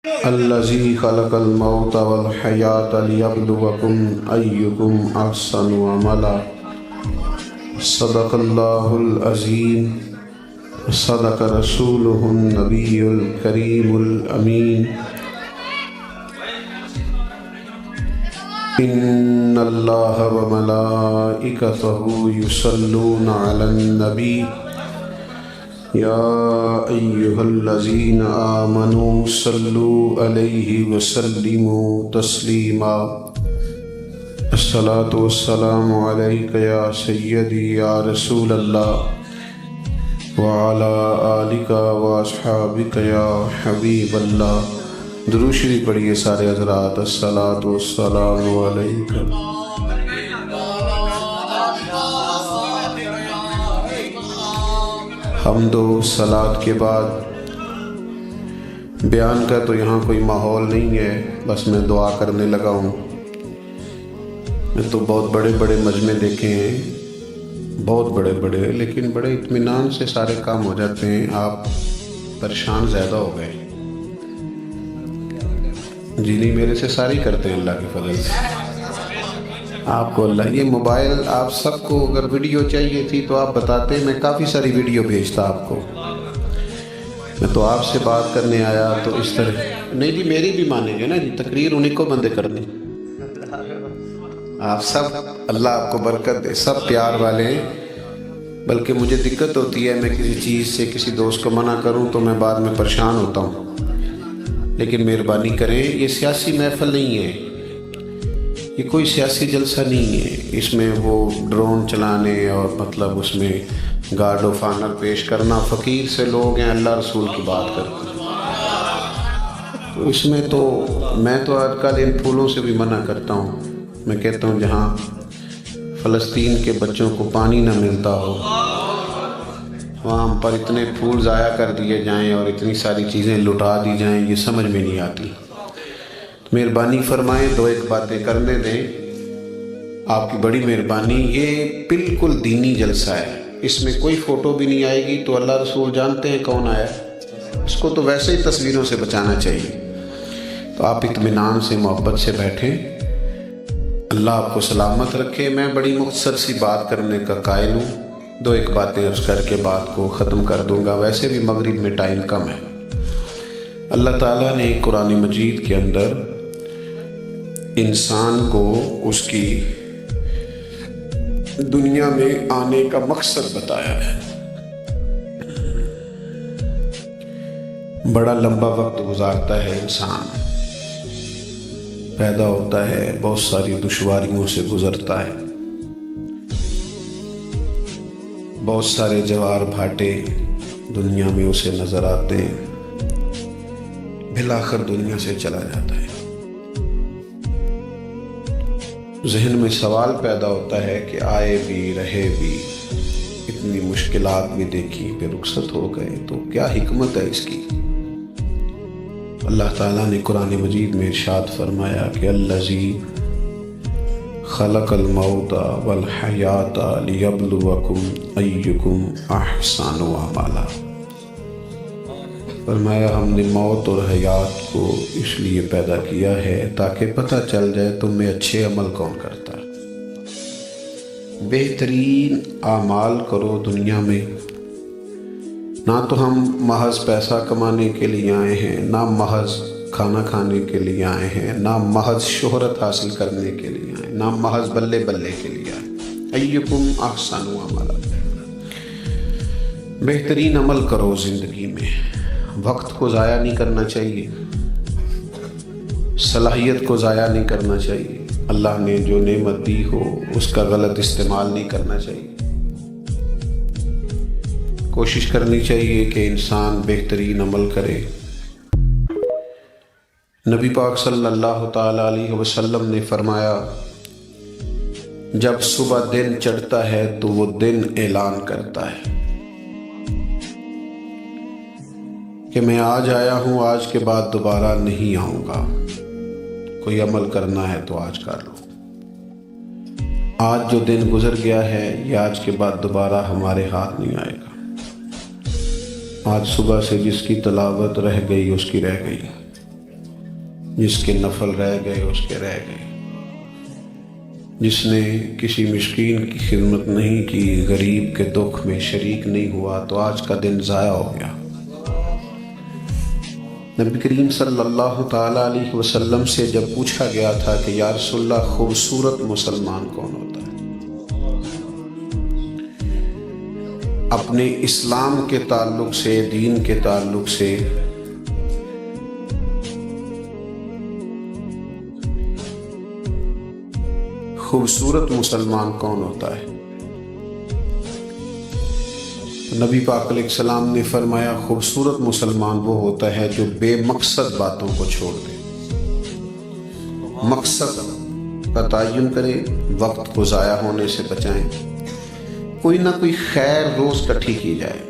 الذی خلق الموت والحیاة لیبلوکم ایکم احسن عملا صدق اللہ العظیم صدق رسولہ النبی الکریم الامین ان اللہ وملائکتہ یصلون علی النبی یا ایہا الذین آمنوا صلوا علیہ وسلموا تسلیما الصلاۃ والسلام علیک یا سیدی یا رسول اللہ وعلی آلک واصحابک یا حبیب اللہ۔ درود شریف پڑھیے سارے حضرات۔ الصلاۃ والسلام علیک۔ حمد و صلات کے بعد بیان کا تو یہاں کوئی ماحول نہیں ہے، بس میں دعا کرنے لگا ہوں۔ میں تو بہت بڑے بڑے مجمع دیکھے ہیں، بہت بڑے بڑے، لیکن بڑے اطمینان سے سارے کام ہو جاتے ہیں۔ آپ پریشان زیادہ ہو گئے۔ جی نہیں، میرے سے ساری کرتے ہیں اللہ کے فضل سے۔ آپ کو اللہ، یہ موبائل آپ سب کو اگر ویڈیو چاہیے تھی تو آپ بتاتے، میں کافی ساری ویڈیو بھیجتا آپ کو۔ میں تو آپ سے بات کرنے آیا تو اس طرح نہیں جی، میری بھی مانیں گے نا جی، تقریر انہیں کو بندے کرنی۔ آپ سب، اللہ آپ کو برکت دے، سب پیار والے ہیں۔ بلکہ مجھے دقت ہوتی ہے، میں کسی چیز سے کسی دوست کو منع کروں تو میں بعد میں پریشان ہوتا ہوں۔ لیکن مہربانی کریں، یہ سیاسی محفل نہیں ہے، یہ کوئی سیاسی جلسہ نہیں ہے۔ اس میں وہ ڈرون چلانے اور مطلب اس میں گارڈ آف آنر پیش کرنا، فقیر سے لوگ ہیں اللہ رسول کی بات کرتے ہیں۔ تو اس میں تو میں تو آج کل ان پھولوں سے بھی منع کرتا ہوں۔ میں کہتا ہوں جہاں فلسطین کے بچوں کو پانی نہ ملتا ہو، وہاں پر اتنے پھول ضائع کر دیے جائیں اور اتنی ساری چیزیں لٹا دی جائیں، یہ سمجھ میں نہیں آتی۔ مہربانی فرمائیں، دو ایک باتیں کرنے دیں، آپ کی بڑی مہربانی۔ یہ بالکل دینی جلسہ ہے، اس میں کوئی فوٹو بھی نہیں آئے گی۔ تو اللہ رسول جانتے ہیں کون آیا، اس کو تو ویسے ہی تصویروں سے بچانا چاہیے۔ تو آپ اطمینان سے محبت سے بیٹھیں، اللہ آپ کو سلامت رکھے۔ میں بڑی مختصر سی بات کرنے کا قائل ہوں، دو ایک باتیں عرض کر کے بات کو ختم کر دوں گا، ویسے بھی مغرب میں ٹائم کم ہے۔ اللہ تعالیٰ نے قرآن مجید کے اندر انسان کو اس کی دنیا میں آنے کا مقصد بتایا ہے۔ بڑا لمبا وقت گزارتا ہے انسان، پیدا ہوتا ہے، بہت ساری دشواریوں سے گزرتا ہے، بہت سارے جوار بھاٹے دنیا میں اسے نظر آتے ہیں، بالآخر دنیا سے چلا جاتا ہے۔ ذہن میں سوال پیدا ہوتا ہے کہ آئے بھی رہے بھی، اتنی مشکلات بھی دیکھی، پھر رخصت ہو گئے، تو کیا حکمت ہے اس کی؟ اللہ تعالیٰ نے قرآن مجید میں ارشاد فرمایا کہ الذی خلق الموت والحیاۃ لیبلوکم ایکم احسن عملا۔ فرمایا ہم نے موت اور حیات کو اس لیے پیدا کیا ہے تاکہ پتہ چل جائے تم میں اچھے عمل کون کرتا ہے۔ بہترین اعمال کرو دنیا میں۔ نہ تو ہم محض پیسہ کمانے کے لیے آئے ہیں، نہ محض کھانا کھانے کے لیے آئے ہیں، نہ محض شہرت حاصل کرنے کے لیے آئے، نہ محض بلے بلے کے لیے آئے۔ ایکم احسن عملا، بہترین عمل کرو زندگی میں۔ وقت کو ضائع نہیں کرنا چاہیے، صلاحیت کو ضائع نہیں کرنا چاہیے، اللہ نے جو نعمت دی ہو اس کا غلط استعمال نہیں کرنا چاہیے۔ کوشش کرنی چاہیے کہ انسان بہترین عمل کرے۔ نبی پاک صلی اللہ تعالیٰ علیہ وسلم نے فرمایا، جب صبح دن چڑھتا ہے تو وہ دن اعلان کرتا ہے کہ میں آج آیا ہوں، آج کے بعد دوبارہ نہیں آؤں گا۔ کوئی عمل کرنا ہے تو آج کر لو۔ آج جو دن گزر گیا ہے یہ آج کے بعد دوبارہ ہمارے ہاتھ نہیں آئے گا۔ آج صبح سے جس کی تلاوت رہ گئی اس کی رہ گئی، جس کے نفل رہ گئے اس کے رہ گئے، جس نے کسی مسکین کی خدمت نہیں کی، غریب کے دکھ میں شریک نہیں ہوا، تو آج کا دن ضائع ہو گیا۔ نبی کریم صلی اللہ تعالیٰ علیہ وسلم سے جب پوچھا گیا تھا کہ یا رسول اللہ خوبصورت مسلمان کون ہوتا ہے، اپنے اسلام کے تعلق سے، دین کے تعلق سے خوبصورت مسلمان کون ہوتا ہے؟ نبی پاک علیہ السلام نے فرمایا خوبصورت مسلمان وہ ہوتا ہے جو بے مقصد باتوں کو چھوڑ دے، مقصد کا تعین کرے، وقت کو ضائع ہونے سے بچائیں، کوئی نہ کوئی خیر روز اکٹھی کی جائے،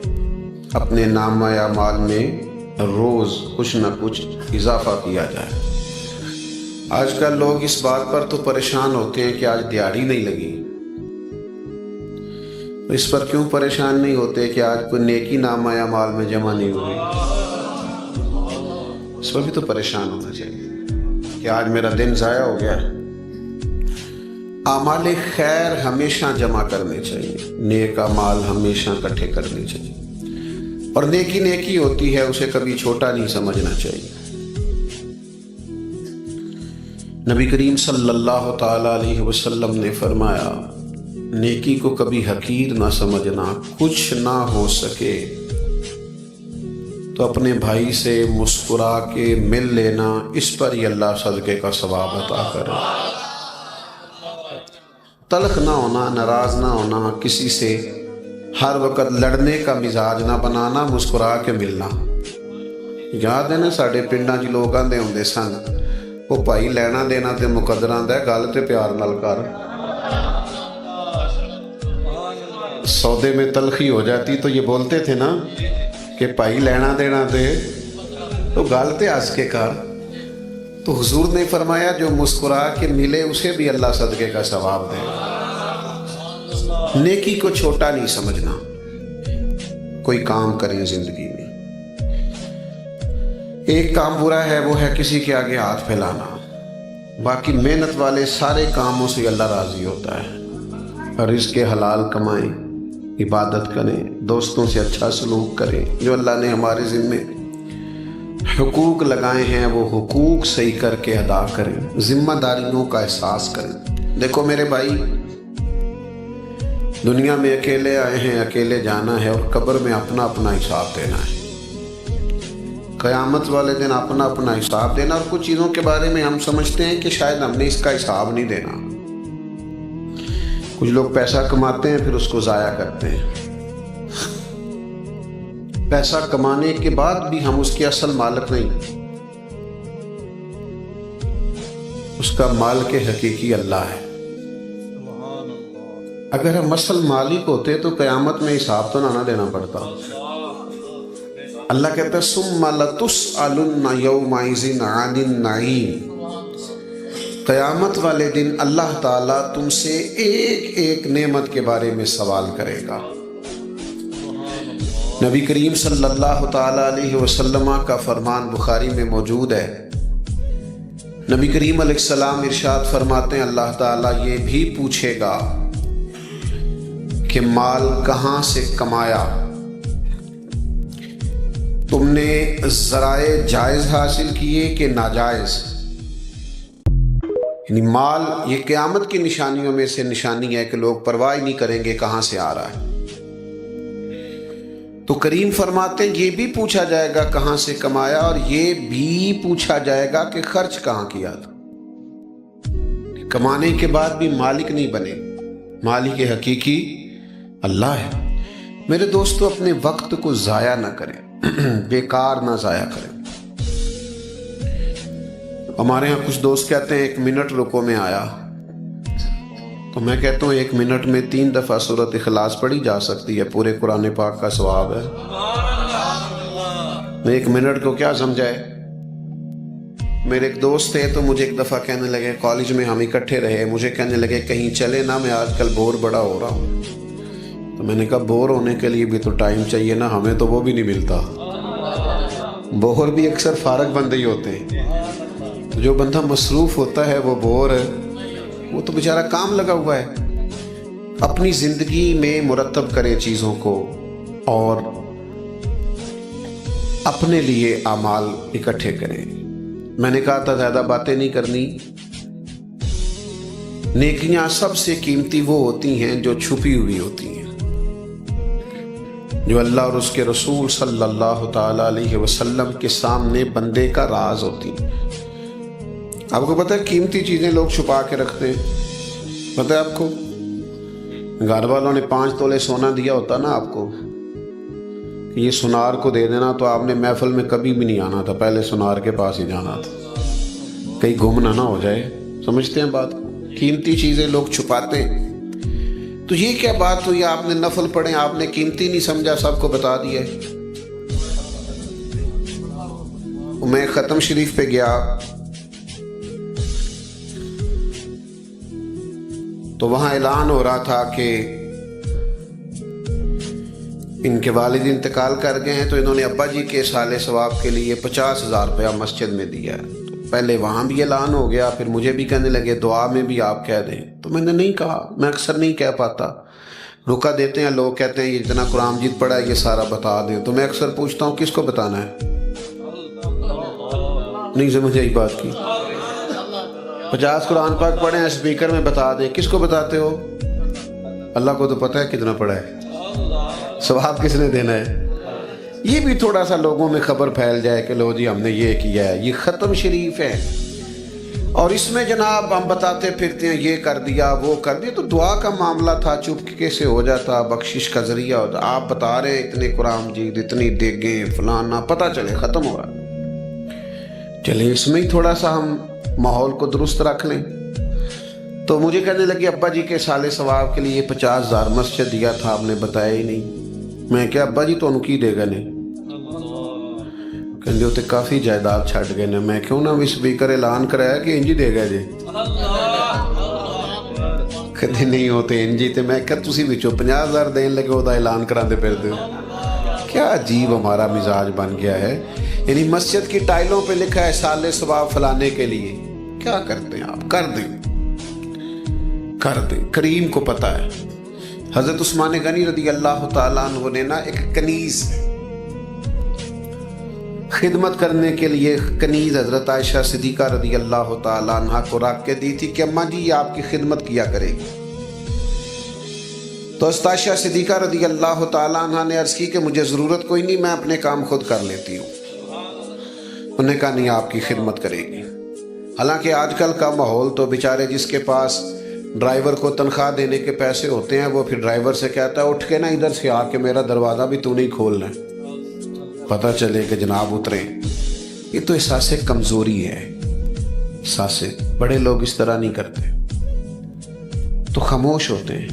اپنے نامہ اعمال میں روز کچھ نہ کچھ اضافہ کیا جائے۔ آج کل لوگ اس بات پر تو پریشان ہوتے ہیں کہ آج دیہڑی نہیں لگی، اس پر کیوں پریشان نہیں ہوتے کہ آج کوئی نیکی نامہ اعمال میں جمع نہیں ہوئی؟ اس پر بھی تو پریشان ہونا چاہیے کہ آج میرا دن ضائع ہو گیا۔ اعمال خیر ہمیشہ جمع کرنے چاہیے، نیک اعمال ہمیشہ اکٹھے کرنے چاہیے، اور نیکی نیکی ہوتی ہے، اسے کبھی چھوٹا نہیں سمجھنا چاہیے۔ نبی کریم صلی اللہ تعالیٰ علیہ وسلم نے فرمایا نیکی کو کبھی حقیر نہ سمجھنا، کچھ نہ ہو سکے تو اپنے بھائی سے مسکرا کے مل لینا، اس پر ہی اللہ صدقے کا ثواب عطا کرے۔ تلخ نہ ہونا، ناراض نہ ہونا، کسی سے ہر وقت لڑنے کا مزاج نہ بنانا، مسکرا کے ملنا۔ یاد ہے نا ساڈے پنڈاں چ لوگ آندے ہوندے سن، وہ بھائی لینا دینا تے مقدراں دا گل تے پیار نال کر، سودے میں تلخی ہو جاتی تو یہ بولتے تھے نا کہ بھائی لینا دینا تے تو گل تے ہنس کے کر۔ تو حضور نے فرمایا جو مسکرا کے ملے اسے بھی اللہ صدقے کا ثواب دے۔ نیکی کو چھوٹا نہیں سمجھنا، کوئی کام کریں زندگی میں، ایک کام برا ہے وہ ہے کسی کے آگے ہاتھ پھیلانا، باقی محنت والے سارے کاموں سے اللہ راضی ہوتا ہے۔ رزق حلال کمائیں، عبادت کریں، دوستوں سے اچھا سلوک کریں، جو اللہ نے ہمارے ذمے حقوق لگائے ہیں وہ حقوق صحیح کر کے ادا کریں، ذمہ داریوں کا احساس کریں۔ دیکھو میرے بھائی، دنیا میں اکیلے آئے ہیں، اکیلے جانا ہے، اور قبر میں اپنا اپنا حساب دینا ہے۔ قیامت والے دن اپنا اپنا حساب دینا، اور کچھ چیزوں کے بارے میں ہم سمجھتے ہیں کہ شاید ہم نے اس کا حساب نہیں دینا۔ کچھ لوگ پیسہ کماتے ہیں پھر اس کو ضائع کرتے ہیں، پیسہ کمانے کے بعد بھی ہم اس کے اصل مالک نہیں، اس کا مالک حقیقی اللہ ہے۔ اگر ہم اصل مالک ہوتے تو قیامت میں حساب تو نہ دینا پڑتا۔ اللہ کہتا ہے ثم لتسألن یومئذ عن النعیم، قیامت والے دن اللہ تعالیٰ تم سے ایک ایک نعمت کے بارے میں سوال کرے گا۔ نبی کریم صلی اللہ تعالیٰ علیہ وسلم کا فرمان بخاری میں موجود ہے۔ نبی کریم علیہ السلام ارشاد فرماتے ہیں اللہ تعالیٰ یہ بھی پوچھے گا کہ مال کہاں سے کمایا، تم نے ذرائع جائز حاصل کیے کہ ناجائز؟ یعنی مال یہ قیامت کی نشانیوں میں سے نشانی ہے کہ لوگ پرواہ نہیں کریں گے کہاں سے آ رہا ہے۔ تو کریم فرماتے ہیں یہ بھی پوچھا جائے گا کہاں سے کمایا، اور یہ بھی پوچھا جائے گا کہ خرچ کہاں کیا تھا۔ کمانے کے بعد بھی مالک نہیں بنے، مالک حقیقی اللہ ہے۔ میرے دوستو اپنے وقت کو ضائع نہ کریں، بیکار نہ ضائع کریں۔ ہمارے ہاں کچھ دوست کہتے ہیں 1 منٹ رکو میں آیا، تو میں کہتا ہوں 1 منٹ میں 3 دفعہ سورۃ اخلاص پڑھی جا سکتی ہے، پورے قرآن پاک کا ثواب ہے۔ 1 منٹ کو کیا سمجھائے؟ میرے ایک دوست تھے تو مجھے ایک دفعہ کہنے لگے، کالج میں ہم اکٹھے رہے، مجھے کہنے لگے کہیں چلے نا، میں آج کل بور بڑا ہو رہا ہوں۔ تو میں نے کہا بور ہونے کے لیے بھی تو ٹائم چاہیے نا، ہمیں تو وہ بھی نہیں ملتا، بور بھی اکثر فارغ بندے ہی ہوتے ہیں۔ تو جو بندہ مصروف ہوتا ہے وہ بور ہے، وہ تو بیچارہ کام لگا ہوا ہے. اپنی زندگی میں مرتب کریں چیزوں کو اور اپنے لیے اعمال اکٹھے کریں. میں نے کہا تھا زیادہ باتیں نہیں کرنی. نیکیاں سب سے قیمتی وہ ہوتی ہیں جو چھپی ہوئی ہوتی ہیں، جو اللہ اور اس کے رسول صلی اللہ تعالی علیہ وسلم کے سامنے بندے کا راز ہوتی ہیں. آپ کو پتہ ہے قیمتی چیزیں لوگ چھپا کے رکھتے ہیں. پتہ ہے آپ کو، گھر والوں نے 5 تولے سونا دیا ہوتا نا آپ کو کہ یہ سنار کو دے دینا، تو آپ نے محفل میں کبھی بھی نہیں آنا تھا، پہلے سنار کے پاس ہی جانا تھا، کہیں گم نہ ہو جائے. سمجھتے ہیں بات؟ قیمتی چیزیں لوگ چھپاتے ہیں. تو یہ کیا بات ہوئی؟ آپ نے نفل پڑھیں، آپ نے قیمتی نہیں سمجھا، سب کو بتا دیا. میں ختم شریف پہ گیا تو وہاں اعلان ہو رہا تھا کہ ان کے والد انتقال کر گئے ہیں، تو انہوں نے ابا جی کے سال ثواب کے لیے 50,000 روپیہ مسجد میں دیا. تو پہلے وہاں بھی اعلان ہو گیا، پھر مجھے بھی کہنے لگے دعا میں بھی آپ کہہ دیں. تو میں نے نہیں کہا، میں اکثر نہیں کہہ پاتا. رکا دیتے ہیں لوگ، کہتے ہیں یہ اتنا قرآن مجید پڑھا ہے، یہ سارا بتا دیں. تو میں اکثر پوچھتا ہوں کس کو بتانا ہے؟ نہیں سمجھ آئی بات کی. 50 قرآن پاک پڑھے ہیں، اسپیکر میں بتا دیں. کس کو بتاتے ہو؟ اللہ کو تو پتہ ہے کتنا پڑھا ہے، ثواب کس نے دینا ہے. یہ بھی تھوڑا سا لوگوں میں خبر پھیل جائے کہ لو جی ہم نے یہ کیا ہے. یہ ختم شریف ہے اور اس میں جناب ہم بتاتے پھرتے ہیں یہ کر دیا وہ کر دیا. تو دعا کا معاملہ تھا، چپکے سے ہو جاتا، بخشش کا ذریعہ ہوتا. آپ بتا رہے ہیں اتنے قرآن مجید، اتنی دیگیں فلانا، پتہ چلے ختم ہو رہا. چلے اس میں ہی تھوڑا سا ہم ماحول کو درست رکھ لیں. تو مجھے کہنے لگے ابا جی کے سال ثواب کے لیے 50,000 مسجد دیا تھا، آپ نے بتایا ہی نہیں. میں کیا ابا جی تو ان کی دے گا نہیں، کہندے ہوتے کافی جائیداد چھٹ گئے نے. میں کیوں نہ بھی سپیکر اعلان کرایا کہ انجی دے گا جی. کہتے نہیں ہوتے انجی. تے میں کہ تسی وچوں 50,000 دین لگے وہ اعلان کراندے پھردے ہو. کیا عجیب ہمارا مزاج بن گیا ہے. یعنی مسجد کی ٹائلوں پہ لکھا ہے سال ثواب فلانے کے لیے. کیا کرتے ہیں آپ؟ کر دیں کر دیں، کریم کو پتہ ہے. حضرت عثمان غنی رضی اللہ تعالیٰ عنہ نے نا ایک کنیز خدمت کرنے کے لیے کنیز حضرت عائشہ صدیقہ رضی اللہ تعالیٰ عنہ کو رکھ کے دی تھی کہ اماں جی یہ آپ کی خدمت کیا کرے گی. تو حضرت عائشہ صدیقہ رضی اللہ تعالیٰ عنہ نے عرض کی کہ مجھے ضرورت کوئی نہیں، میں اپنے کام خود کر لیتی ہوں. انہوں نے کہا نہیں آپ کی خدمت کرے گی. حالانکہ آج کل کا ماحول تو بیچارے جس کے پاس ڈرائیور کو تنخواہ دینے کے پیسے ہوتے ہیں وہ پھر ڈرائیور سے کہتا ہے اٹھ کے نا ادھر سے آ کے میرا دروازہ بھی تو نہیں کھولنا ہے، پتہ چلے کہ جناب اتریں. یہ تو احساس کمزوری ہے. احساس بڑے لوگ اس طرح نہیں کرتے، تو خاموش ہوتے ہیں.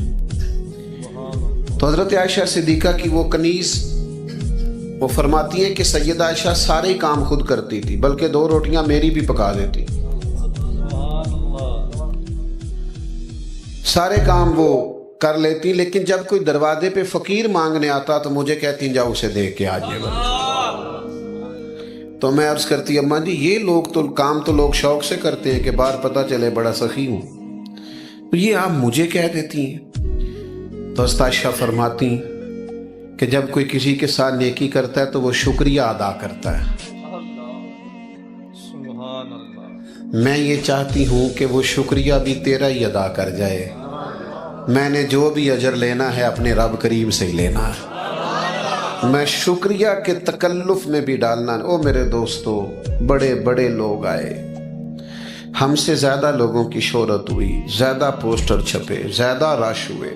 تو حضرت عائشہ صدیقہ کی وہ کنیز، وہ فرماتی ہیں کہ سیدہ عائشہ سارے کام خود کرتی تھی، بلکہ 2 روٹیاں میری بھی پکا دیتی. سارے کام وہ کر لیتی، لیکن جب کوئی دروازے پہ فقیر مانگنے آتا تو مجھے کہتی جاؤ اسے دیکھ کے آ جائے گا. تو میں عرض کرتی اماں جی یہ لوگ تو کام تو لوگ شوق سے کرتے ہیں کہ باہر پتہ چلے بڑا سخی ہوں، تو یہ آپ مجھے کہہ دیتی ہیں. تو حضرت عائشہ فرماتی کہ جب کوئی کسی کے ساتھ نیکی کرتا ہے تو وہ شکریہ ادا کرتا ہے. میں یہ چاہتی ہوں کہ وہ شکریہ بھی تیرا ہی ادا کر جائے. میں نے جو بھی اجر لینا ہے اپنے رب کریم سے ہی لینا ہے. میں شکریہ کے تکلف میں بھی ڈالنا. او میرے دوستو، بڑے بڑے لوگ آئے، ہم سے زیادہ لوگوں کی شہرت ہوئی، زیادہ پوسٹر چھپے، زیادہ رش ہوئے،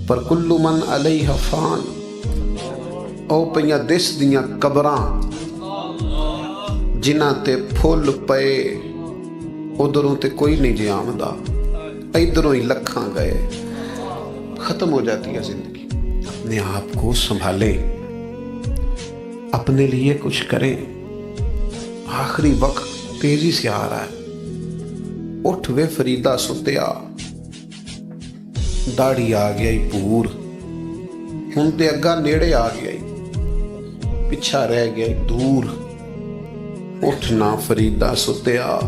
پر کلو من علیہ فان. او پئیاں دس دیاں قبراں جنہ تے پھول پے، ادھروں تے کوئی نہیں جی آمدہ، ادھروں ہی لکھاں گئے. ختم ہو جاتی ہے زندگی. اپنے آپ کو سنبھالیں، اپنے لیے کچھ کریں. آخری وقت تیزی سے آ رہا ہے. اٹھ وے فریدہ ستیا، داڑھی آ گئی پور، ہن تے اگا نیڑے آ گئی، پچھا رہ گئی دور. اٹھنا فریدا ستیا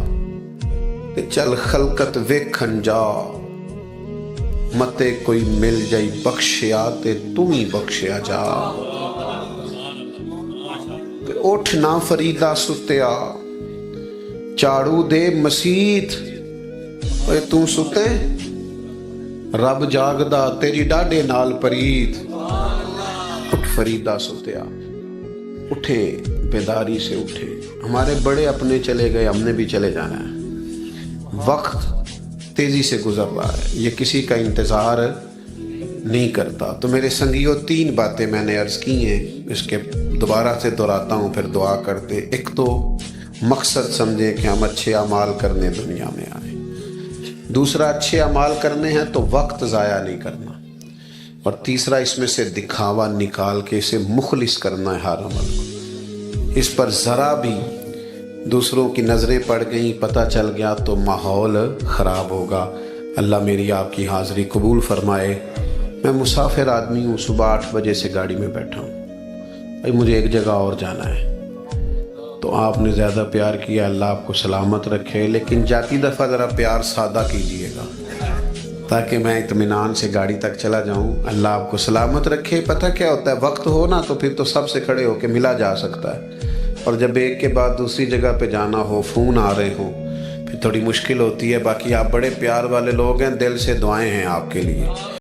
تے چل خلقت ویکھن جا متے کوئی مل جائی بخشیا تے تو ہی بخشیا جا تے اٹھنا فریدا ستیا چاڑو دے مسیت اے تو ستے رب جاگدا تیری ڈاڈے نال پریت اٹھ فریدا ستیا اٹھے بیداری سے اٹھے ہمارے بڑے اپنے چلے گئے ہم نے بھی چلے جانا ہے وقت تیزی سے گزر رہا ہے یہ کسی کا انتظار نہیں کرتا تو میرے سنگیوں 3 باتیں میں نے عرض کی ہیں اس کے دوبارہ سے دہراتا ہوں پھر دعا کرتے ایک تو مقصد سمجھیں کہ ہم اچھے اعمال کرنے دنیا میں آئیں دوسرا اچھے اعمال کرنے ہیں تو وقت ضائع نہیں کرنا اور تیسرا اس میں سے دکھاوا نکال کے اسے مخلص کرنا ہے ہر عمل کو اس پر ذرا بھی دوسروں کی نظریں پڑ گئیں پتہ چل گیا تو ماحول خراب ہوگا اللہ میری آپ کی حاضری قبول فرمائے میں مسافر آدمی ہوں صبح 8 بجے سے گاڑی میں بیٹھا ہوں بھائی مجھے ایک جگہ اور جانا ہے تو آپ نے زیادہ پیار کیا اللہ آپ کو سلامت رکھے لیکن جاتی دفعہ ذرا پیار سادہ کیجئے گا تاکہ میں اطمینان سے گاڑی تک چلا جاؤں اللہ آپ کو سلامت رکھے پتہ کیا ہوتا ہے وقت ہو نا تو پھر تو سب سے کھڑے ہو کے ملا جا سکتا ہے اور جب ایک کے بعد دوسری جگہ پہ جانا ہو فون آ رہے ہوں پھر تھوڑی مشکل ہوتی ہے باقی آپ بڑے پیار والے لوگ ہیں دل سے دعائیں ہیں آپ کے لیے